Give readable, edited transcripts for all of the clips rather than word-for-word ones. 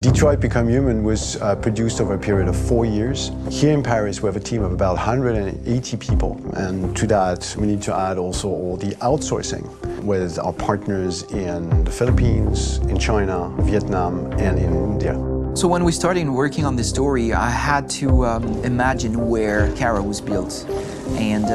Detroit Become Human was produced over a period of 4 years. Here in Paris, we have a team of about 180 people. And to that, we need to add also all the outsourcing with our partners in the Philippines, in China, Vietnam, and in India. So when we started working on this story, I had to imagine where Kara was built. And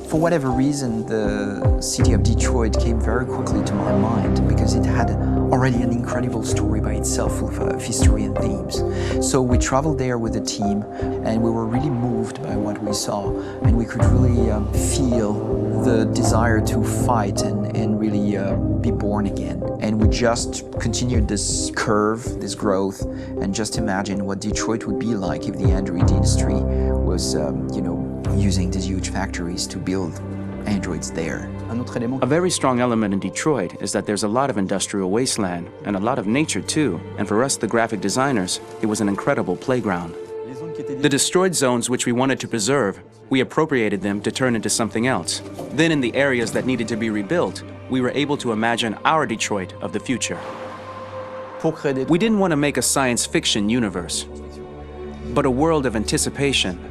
for whatever reason, the city of Detroit came very quickly to my mind because it had already an incredible story by itself full of history and themes. So we traveled there with the team and we were really moved by what we saw, and we could really feel the desire to fight and really be born again. And we just continued this curve, this growth, and just imagine what Detroit would be like if the Android industry was, using these huge factories to build androids there. A very strong element in Detroit is that there's a lot of industrial wasteland and a lot of nature too, and for us, the graphic designers, it was an incredible playground. The destroyed zones which we wanted to preserve, we appropriated them to turn into something else. Then in the areas that needed to be rebuilt, we were able to imagine our Detroit of the future. We didn't want to make a science fiction universe, but a world of anticipation.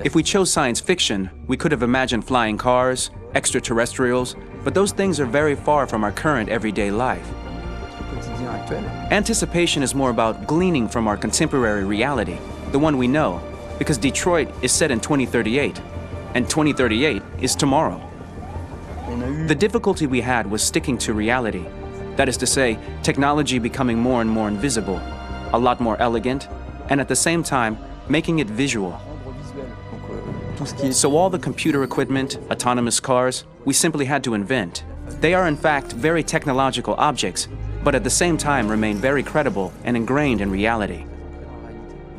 If we chose science fiction, we could have imagined flying cars, extraterrestrials, but those things are very far from our current everyday life. Anticipation is more about gleaning from our contemporary reality, the one we know, because Detroit is set in 2038, and 2038 is tomorrow. The difficulty we had was sticking to reality. That is to say, technology becoming more and more invisible, a lot more elegant, and at the same time, making it visual. So all the computer equipment, autonomous cars, we simply had to invent. They are in fact very technological objects, but at the same time remain very credible and ingrained in reality.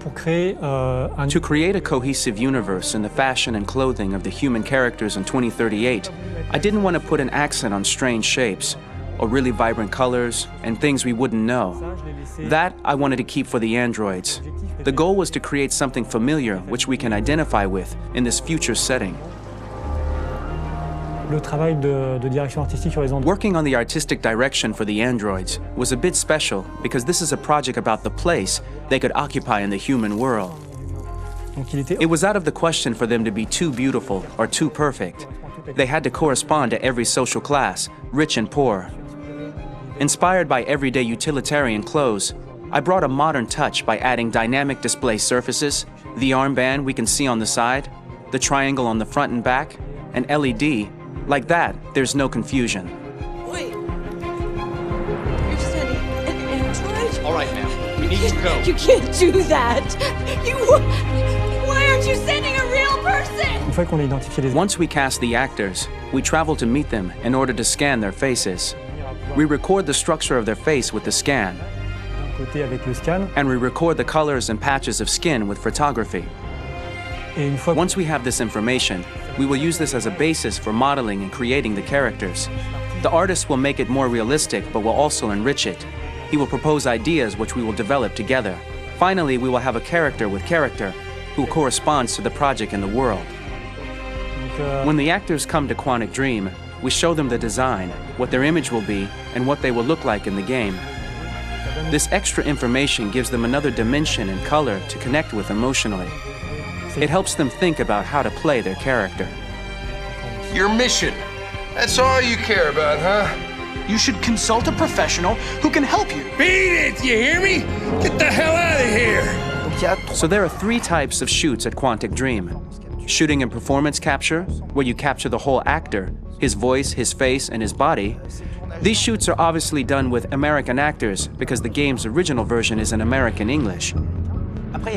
To create a cohesive universe in the fashion and clothing of the human characters in 2038, I didn't want to put an accent on strange shapes, or really vibrant colors, and things we wouldn't know. That I wanted to keep for the androids. The goal was to create something familiar which we can identify with in this future setting. Working on the artistic direction for the androids was a bit special because this is a project about the place they could occupy in the human world. It was out of the question for them to be too beautiful or too perfect. They had to correspond to every social class, rich and poor. Inspired by everyday utilitarian clothes, I brought a modern touch by adding dynamic display surfaces, the armband we can see on the side, the triangle on the front and back, an LED. Like that, there's no confusion. Wait. You're sending an android? All right, ma'am. We need to go. You can't do that. Why aren't you sending a real person? Once we cast the actors, we travel to meet them in order to scan their faces. We record the structure of their face with the scan, and we record the colors and patches of skin with photography. Once we have this information, we will use this as a basis for modeling and creating the characters. The artist will make it more realistic, but will also enrich it. He will propose ideas which we will develop together. Finally, we will have a character with character who corresponds to the project and the world. When the actors come to Quantic Dream, we show them the design, what their image will be, and what they will look like in the game. This extra information gives them another dimension and color to connect with emotionally. It helps them think about how to play their character. Your mission. That's all you care about, huh? You should consult a professional who can help you. Beat it, you hear me? Get the hell out of here! So there are 3 types of shoots at Quantic Dream. Shooting and performance capture, where you capture the whole actor, his voice, his face, and his body. These shoots are obviously done with American actors because the game's original version is in American English.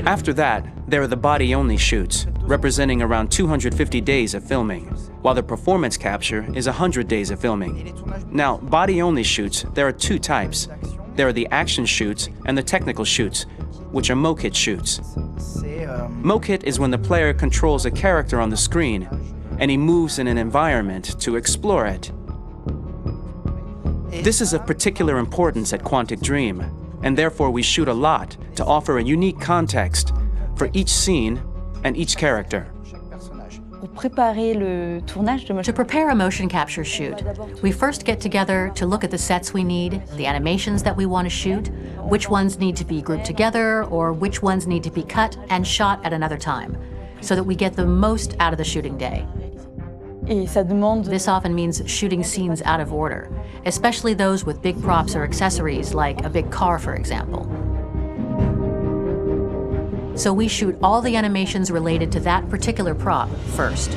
After that, there are the body-only shoots, representing around 250 days of filming, while the performance capture is 100 days of filming. Now, body-only shoots, there are 2 types. There are the action shoots and the technical shoots, which are mokit shoots. Mokit is when the player controls a character on the screen, and he moves in an environment to explore it. This is of particular importance at Quantic Dream, and therefore we shoot a lot to offer a unique context for each scene and each character. To prepare a motion capture shoot, we first get together to look at the sets we need, the animations that we want to shoot, which ones need to be grouped together, or which ones need to be cut and shot at another time, so that we get the most out of the shooting day. This often means shooting scenes out of order, especially those with big props or accessories, like a big car, for example. So we shoot all the animations related to that particular prop first.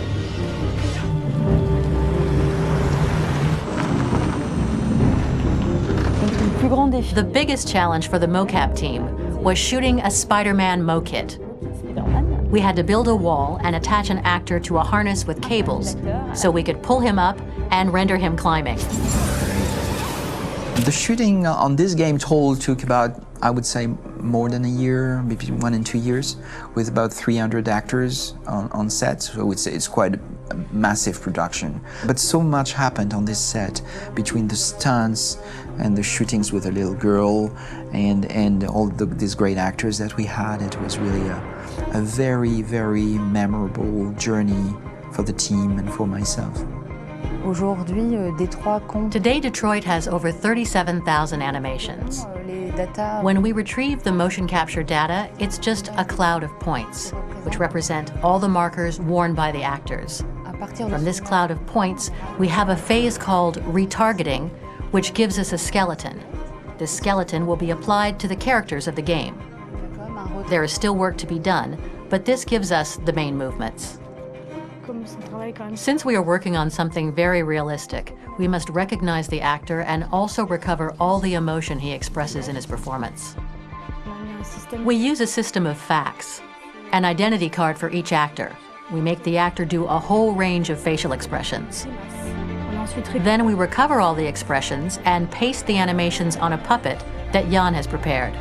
The biggest challenge for the mocap team was shooting a Spider-Man mo-kit. We had to build a wall and attach an actor to a harness with cables so we could pull him up and render him climbing. The shooting on this game total took about, I would say, more than a year, maybe 1 and 2 years, with about 300 actors on set, so it's quite a massive production. But so much happened on this set, between the stunts and the shootings with a little girl and all these great actors that we had. It was really a very, very memorable journey for the team and for myself. Today, Detroit has over 37,000 animations. When we retrieve the motion capture data, it's just a cloud of points, which represent all the markers worn by the actors. From this cloud of points, we have a phase called retargeting, which gives us a skeleton. This skeleton will be applied to the characters of the game. There is still work to be done, but this gives us the main movements. Since we are working on something very realistic, we must recognize the actor and also recover all the emotion he expresses in his performance. We use a system of facts, an identity card for each actor. We make the actor do a whole range of facial expressions. Then we recover all the expressions and paste the animations on a puppet that Jan has prepared.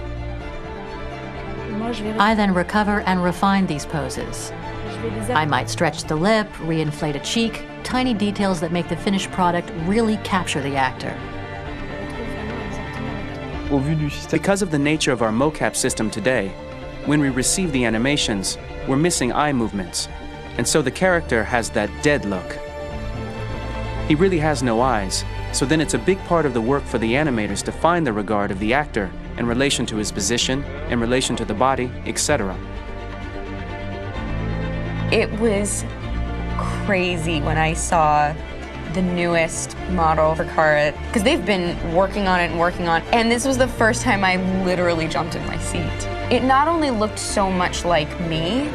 I then recover and refine these poses. I might stretch the lip, reinflate a cheek, tiny details that make the finished product really capture the actor. Because of the nature of our mocap system today, when we receive the animations, we're missing eye movements, and so the character has that dead look. He really has no eyes, so then it's a big part of the work for the animators to find the regard of the actor in relation to his position, in relation to the body, etc. It was crazy when I saw the newest model for Kara, because they've been working on it, and this was the first time I literally jumped in my seat. It not only looked so much like me,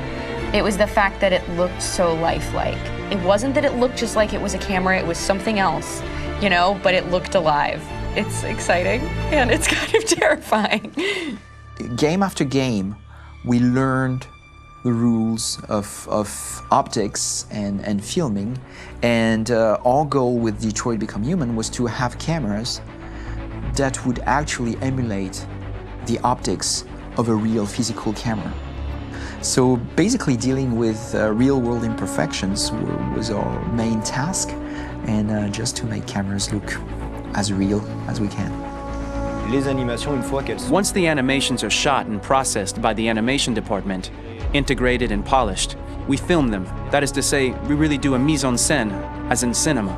it was the fact that it looked so lifelike. It wasn't that it looked just like it was a camera, it was something else, you know, but it looked alive. It's exciting, and it's kind of terrifying. Game after game, we learned the rules of optics and filming, and our goal with Detroit Become Human was to have cameras that would actually emulate the optics of a real physical camera. So basically dealing with real-world imperfections was our main task, and just to make cameras look as real as we can. Once the animations are shot and processed by the animation department, integrated and polished, we film them. That is to say, we really do a mise en scène, as in cinema.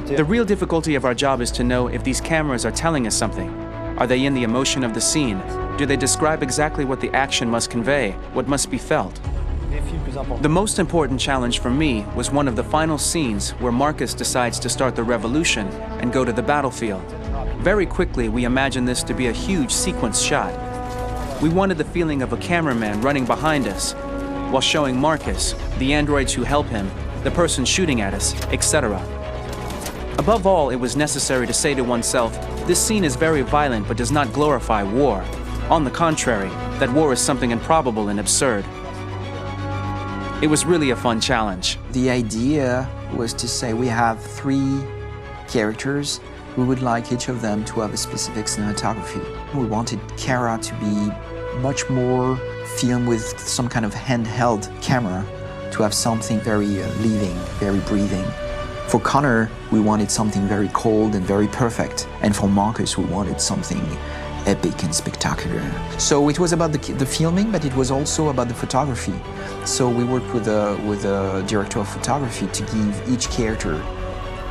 The real difficulty of our job is to know if these cameras are telling us something. Are they in the emotion of the scene? Do they describe exactly what the action must convey, what must be felt? The most important challenge for me was one of the final scenes where Marcus decides to start the revolution and go to the battlefield. Very quickly, we imagined this to be a huge sequence shot. We wanted the feeling of a cameraman running behind us, while showing Marcus, the androids who help him, the person shooting at us, etc. Above all, it was necessary to say to oneself, this scene is very violent but does not glorify war. On the contrary, that war is something improbable and absurd. It was really a fun challenge. The idea was to say we have 3 characters. We would like each of them to have a specific cinematography. We wanted Kara to be much more filmed with some kind of handheld camera, to have something very living, very breathing. For Connor, we wanted something very cold and very perfect. And for Marcus, we wanted something epic and spectacular. So it was about the filming, but it was also about the photography. So we worked with a director of photography to give each character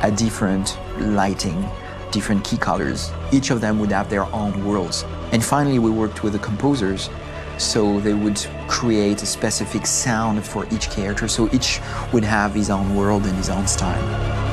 a different lighting, different key colors. Each of them would have their own worlds. And finally, we worked with the composers, so they would create a specific sound for each character, so each would have his own world and his own style.